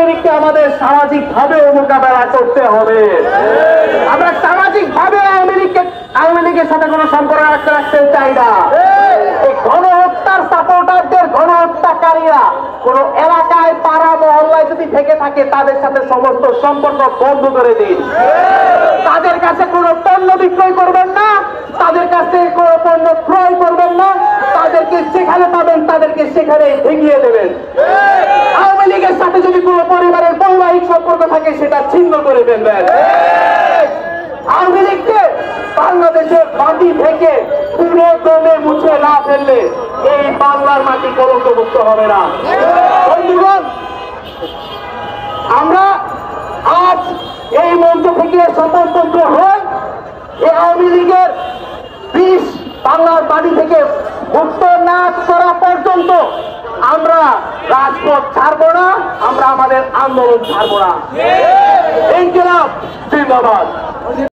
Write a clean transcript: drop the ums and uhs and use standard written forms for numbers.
লীগকে আমাদের সামাজিকভাবে মোকাবেলা করতে হবে। আমরা সামাজিকভাবে আওয়ামী লীগের সাথে কোনো সম্পর্ক রাখতে চাই না। এই গণহত্যার সাপোর্টারদের, গণহত্যাকারীরা কোন এলাকায়, পাড়া মহল্লায় যদি থেকে থাকে, তাদের সাথে সমস্ত সম্পর্ক বন্ধ করে দিন। তাদের কাছে কোনো পণ্য বিক্রয় করবেন না, তাদের কাছে কোনো পণ্য ক্রয় করবেন না, তাদেরকে যেখানে পাবেন তাদেরকে সেখানে ঠেকিয়ে দেবেন। আওয়ামী লীগের সাথে যদি কোনো পরিবারের বৈবাহিক সম্পর্ক থাকে সেটা ছিন্ন করে ফেলবেন। আওয়ামী লীগকে বাংলাদেশের মাটি থেকে পুরো দমে মুছে না ফেললে এই বাংলার মাটি কলঙ্কমুক্ত হবে না। বন্ধুগণ, আমরা আজ এই মঞ্চ থেকে শপথবদ্ধ হই, এই আওয়ামী লীগের বিষ বাংলার মাটি থেকে মুক্ত না করা পর্যন্ত আমরা রাজপথ ছাড়বো না, আমরা আমাদের আন্দোলন ছাড়বো না। ইনকিলাব জিন্দাবাদ।